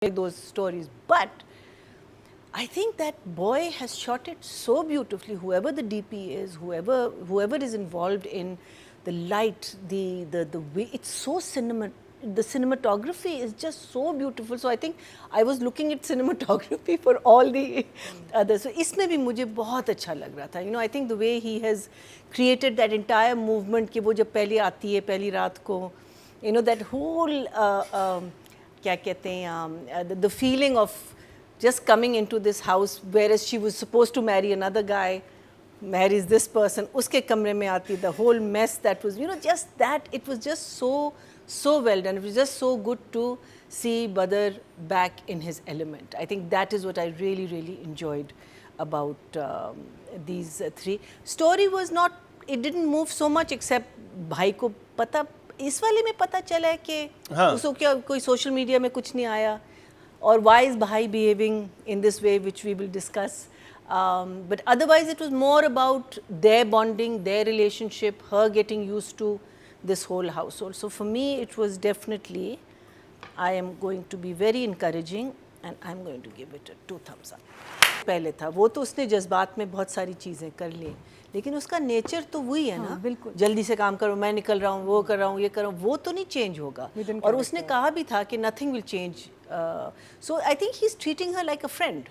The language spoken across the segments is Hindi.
make those stories. But I think that boy has shot it so beautifully. Whoever the DP is, whoever is involved in the light, the way, it's so the cinematography is just so beautiful. So I think I was looking at cinematography for all the others. So इसमें भी मुझे बहुत अच्छा लग रहा था. You know, I think the way he has created that entire movement कि वो जब पहली आती है पहली रात को, you know, that whole क्या कहते हैं, the feeling of just coming into this house, whereas she was supposed to marry another guy, marries this person, uske kamre mein aati, the whole mess that was, you know, just that, it was just so well done. It was just so good to see Badr back in his element. I think that is what I really enjoyed about these three. Story was not, it didn't move so much except भाई को पता, इस वाले में पता चला है कि उसको क्या कोई सोशल मीडिया में कुछ नहीं आया, or why is Bhai behaving in this way, which we will discuss. But otherwise it was more about their bonding, their relationship, her getting used to this whole household. So for me it was definitely, I am going to be very encouraging and I am going to give it a 2 thumbs up. पहले था वो तो उसने जज्बात में बहुत सारी चीज़ें कर ली, लेकिन उसका नेचर तो वही है ना, बिल्कुल जल्दी से काम करो, मैं निकल रहा हूँ, वो कर रहा हूँ, ये कर रहा हूँ, वो तो नहीं चेंज होगा. और उसने कहा भी था कि nothing will change. So I think he is treating her like a friend.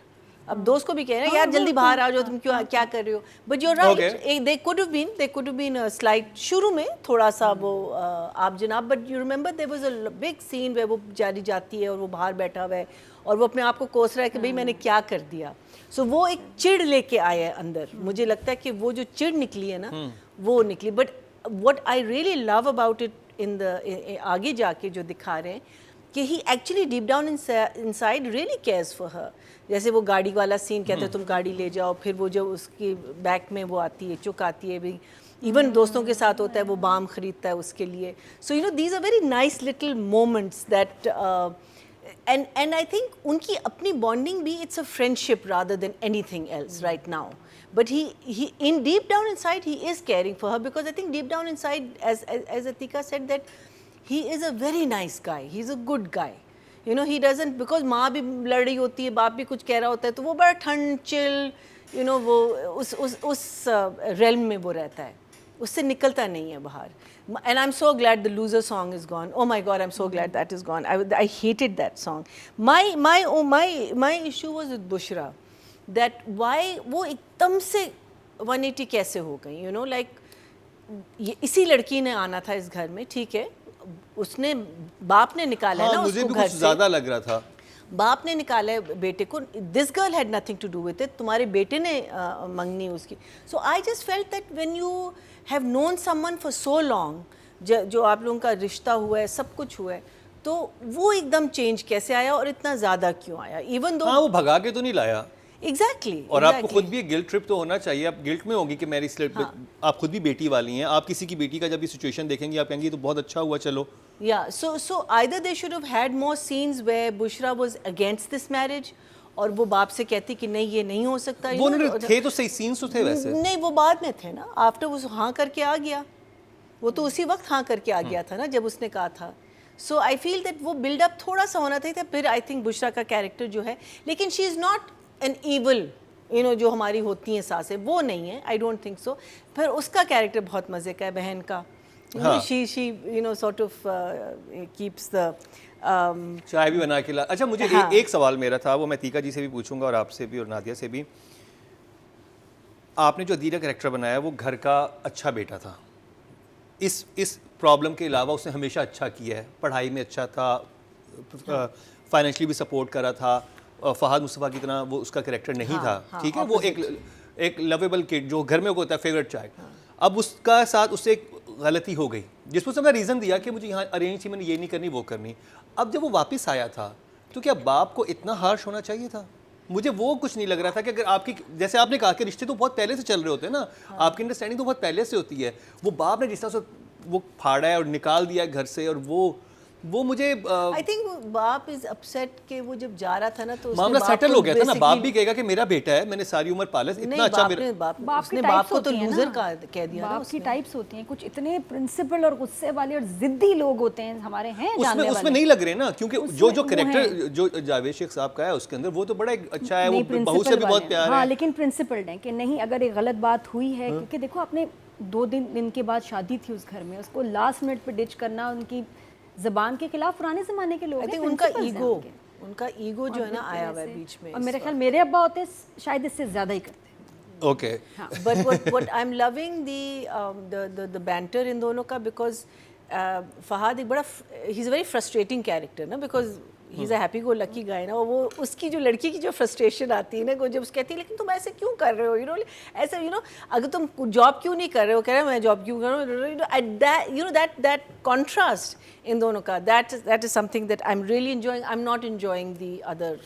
अब दोस्त को भी कह रहे हैं यार जल्दी बाहर आ जाओ, तुम क्यों क्या कर रहे हो. But you are right, they could have been slight शुरू में थोड़ा सा वो आप जनाब. But you remember there was a big scene वे वो जारी जाती है और वो बाहर बैठा हुआ है और वो अपने आप को कोस रहा है कि भाई मैंने क्या कर दिया. सो वो एक चिढ़ लेके आया है अंदर. मुझे लगता है कि वो जो चिढ़ निकली है ना वो निकली. But what I really love about it in the आगे जाके जो दिखा रहे हैं कि he actually deep down inside really cares for her. जैसे वो गाड़ी वाला सीन कहते हैं तुम गाड़ी ले जाओ, फिर वो जो उसकी बैक में वो आती है चुक आती है भी, इवन दोस्तों के साथ होता है वो बाम खरीदता है उसके लिए. So you know these are very nice little moments that and I think उनकी अपनी bonding भी, it's a friendship rather than anything else right now. But he in deep down inside he is caring for her, because I think deep down inside, as Atika said, that he is a very nice guy. He's a good guy. You know, he doesn't, because माँ भी लड़ रही होती है, बाप भी कुछ कह रहा होता है, तो वो बड़ा ठंड चिल, you know, वो उस realm में वो रहता है, उससे निकलता नहीं है बाहर. And I'm so glad the Loser song is gone. Oh my God, I'm so glad that is gone. I hated that song. My issue was with Bushra, that why वो एकदम से 180 कैसे हो गई. You know, like इसी लड़की ने आना था इस घर में, ठीक है, उसने बाप ने निकाला है ना उसको घर से. मुझे भी कुछ ज़्यादा लग रहा था. बाप ने निकाला है बेटे को. This girl had nothing to do with it. तुम्हारे बेटे ने मंगनी उसकी. So I just felt that when you have known someone for so long, जो आप लोगों का रिश्ता हुआ है, सब कुछ हुआ है, तो वो एकदम चेंज कैसे आया और इतना ज़्यादा क्यों आया. इवन दो वो भगा के तो नहीं लाया. एग्जैक्टली. और आपको खुद भी गिल्ट ट्रिप तो होना चाहिए. आप गिल्ट में होंगी कि मेरी स्लेट, आप खुद भी बेटी वाली हैं. आप किसी की बेटी का जब भी सिचुएशन देखेंगी आप कहेंगी तो बहुत अच्छा हुआ, चलो. Yeah, so either they should have had more scenes where Bushra was against this marriage, और वो बाप से कहती कि नहीं ये नहीं हो सकता. वो थे तो सही सीन्स तो थे वैसे. नहीं, वो बाद में थे ना, आफ्टर वो हाँ करके आ गया. वो तो उसी वक्त हाँ करके आ गया था ना जब उसने कहा था. सो आई फील दैट वो बिल्डअप थोड़ा सा होना था. फिर आई थिंक बुशरा का कैरेक्टर जो है, लेकिन she is not an evil, you know, जो हमारी होती हैं सासें, वो नहीं है. I don't think so. फिर उसका कैरेक्टर बहुत मज़े का है, बहन का. she you know sort of keeps the चाय भी बना के ला. अच्छा, मुझे एक सवाल मेरा था, वो मैं तीका जी से भी पूछूंगा और आपसे भी और नादिया से भी. आपने जो अदील का कैरेक्टर बनाया वो घर का अच्छा बेटा था. इस प्रॉब्लम के अलावा उसने हमेशा अच्छा किया है. पढ़ाई में अच्छा था, फाइनेंशियली भी सपोर्ट करा था. फहद मुस्तफ़ा की तरह वो उसका कैरेक्टर नहीं था. ठीक है, वो एक लवेबल किड जो घर में होता है, फेवरेट चाइल्ड. अब उसका साथ उससे एक गलती हो गई जिसमें उसने रीज़न दिया कि मुझे यहाँ अरेंज थी, मैंने ये नहीं करनी वो करनी. अब जब वो वापस आया था तो क्या बाप को इतना हार्श होना चाहिए था? मुझे वो कुछ नहीं लग रहा था कि अगर आपकी, जैसे आपने कहा कि रिश्ते तो बहुत पहले से चल रहे होते हैं ना, आपकी अंडरस्टैंडिंग तो बहुत पहले से होती है. वो बाप ने जिस तरह से वो फाड़ा है और निकाल दिया है घर से, और वो वो मुझे आई थिंक बाप इज अपसेट कि वो जब जा रहा था ना तो उसने मामला बाप सेटल को हो गया था ना, बाप basically- भी कहेगा कि मेरा बेटा है, मैंने सारी उम्र पाला, नहीं, इतना अच्छा बाप मेरा ने बाप उसने की बाप types को तो होती हैं लूजर ना। कह दिया ना बाप की उसने। टाइप्स होती हैं, कुछ इतने प्रिंसिपल और गुस्से वाले और जिद्दी लोग होते हैं हमारे, हैं उसमें जानने उसमें वाले। नहीं लग रहे ना, क्योंकि जो जो वो कैरेक्टर जो जावेद शेख साहब का है उसके अंदर वो तो बड़ा एक अच्छा है, वो नहीं, बहू से principle भी बहुत वाले हैं। प्यार हाँ, है। लेकिन प्रिंसिपल्ड है कि नहीं, अगर एक गलत बात हुई है, क्योंकि देखो आपने 2 दिन के बाद शादी थी उस घर में, उसको लास्ट मिनट पे डिच करना उनकी ज़बान के खिलाफ पुराने ज़माने के लोग आई हैं, थिंक उनका principles हैं उनके। ईगो जो है ना और आया इस हुआ है तरह बीच में से। और इस मेरे वक्त। ख्याल मेरे अब्बा होते शायद इससे ज़्यादा ही करते। Okay But what I'm loving the banter in दोनों का, because फहाद एक बड़ा he's a very frustrating character ना, because he's a happy go lucky guy ना, और वो उसकी जो लड़की की जो frustration आती है ना, वो जब कहती है लेकिन तुम ऐसे क्यों कर रहे हो, you know, ऐसे you know, अगर तुम जॉब क्यों नहीं कर रहे हो, कह रहे मैं जॉब क्यों कर रहा हूँ, that contrast इन दोनों का, that is something that I'm really enjoying. I'm not enjoying the other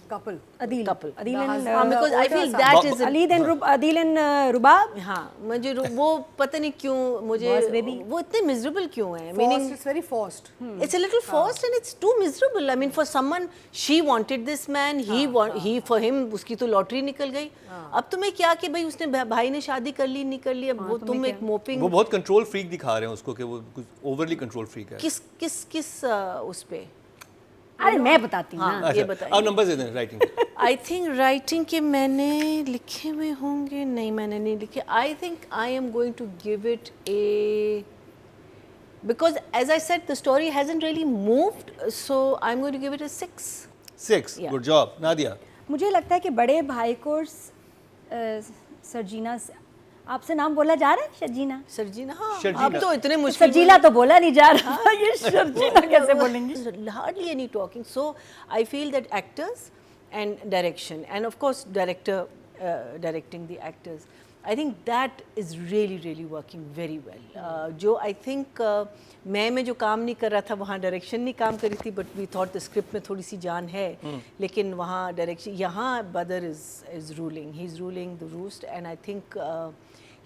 couple. Adeel couple. Adeel because I feel that is Adeel and Rubab. हाँ, मुझे वो पता नहीं क्यों मुझे Boss baby. वो इतने मिserable क्यों है, Forced, meaning it's very forced. it's a little forced and it's too miserable. I mean, for someone, she wanted this man, he for him उसकी तो लॉटरी निकल गई। अब तुम्हें क्या कि भाई उसने भाई ने शादी कर ली नहीं कर ली, अब वो तुम एक मोपिंग वो बहुत कंट्रोल फ्रीक दिखा रहे हैं उसको कि वो कुछ ओवरली कंट्रोल फ्रीक है। किस उस पे। अरे मैं बताती हूँ हाँ, ना। ये अच्छा, बताइए। अब नंबर दे दें राइटिंग। आई थिंक राइटिंग के मैंने लिखे हुए होंगे, नहीं मैंने नहीं लिखे। I think I am going to give it a, because as I said the story hasn't really moved, so I'm going to give it a 6. 6 Yeah. Good job Nadia. मुझे लगता है कि बड़े भाई को सरजीना से, आपसे नाम बोला जा रहा है शर्जीना? सरजीना, हाँ शर्जीना। अब तो इतने मुश्किल सजीला तो बोला नहीं जा रहा, ये शर्जीना कैसे बोलेंगे? hardly any talking. So I feel that actors and direction, and of course director directing the actors, I think that is really working very well. जो I think मैं में जो काम नहीं कर रहा था वहाँ डायरेक्शन नहीं काम करी थी, but we thought the script में थोड़ी सी जान है, लेकिन वहाँ डायरेक्शन, यहाँ Badr is ruling, he's ruling the roost, and I think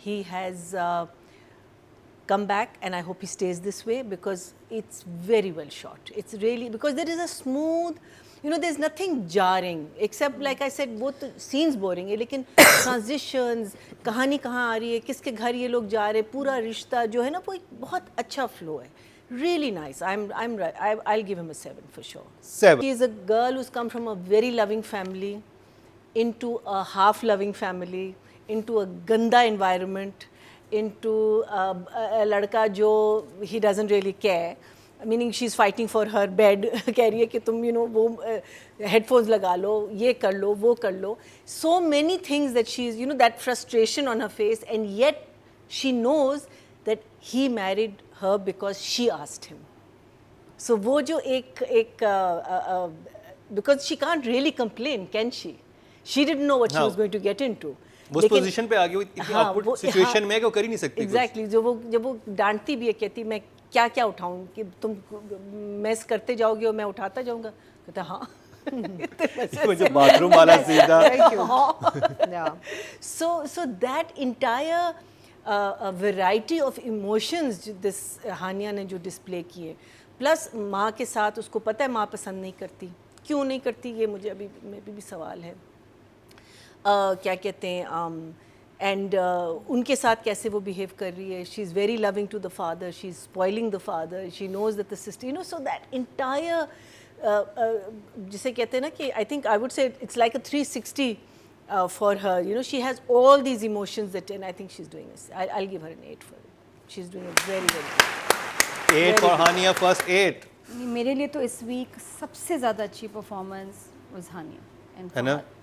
he has come back, and I hope he stays this way, because it's very well shot. It's really, because there is a smooth, you know, there's nothing jarring except like I said, वो तो scenes boring है, लेकिन transitions, कहानी कहाँ आ रही है, किसके घर ये लोग जा रहे हैं, पूरा रिश्ता जो है ना वो एक बहुत अच्छा flow है. Really nice. I'm right. I'll give him a 7 for sure. 7 She is a girl who's come from a very loving family into a half loving family, into a ganda environment, into a ladka jo he doesn't really care, meaning she's fighting for her bed, कह रही है कि तुम you know वो headphones लगा लो, ये कर लो, वो कर लो, so many things that she's, you know, that frustration on her face, and yet she knows that he married her because she asked him. So वो जो एक because she can't really complain, can she? She didn't know what she was going to get into. वो उस पोजीशन पे आ गई, वो इतनी awkward सिचुएशन में है कि वो कर ही नहीं सकती। एग्जैक्टली, जब वो डांटती भी है, कहती मैं क्या क्या उठाऊं कि तुम मेस करते जाओगे और मैं उठाता जाऊंगा, कहता हाँ मुझे बाथरूम वाला सीधा। Very cute. Yeah. So that entire variety of emotions this हानिया ने जो डिस्प्ले किए, प्लस माँ के साथ उसको पता है माँ पसंद नहीं करती, क्यों नहीं करती ये मुझे अभी भी सवाल है, क्या कहते हैं, एंड उनके साथ कैसे वो बिहेव कर रही है. She is very loving to the father, she is spoiling the father, she knows that the sister, you know, so that entire जिसे कहते हैं ना कि I think I would say it's like a 360 for her, you know, she has all these emotions that, and I think she's doing this. I'll give her an 8 for it. She's doing it very good. 8 for Hania, first 8. मेरे लिए तो इस वीक सबसे ज़्यादा अच्छी परफॉर्मेंस वाज हानिया, है ना?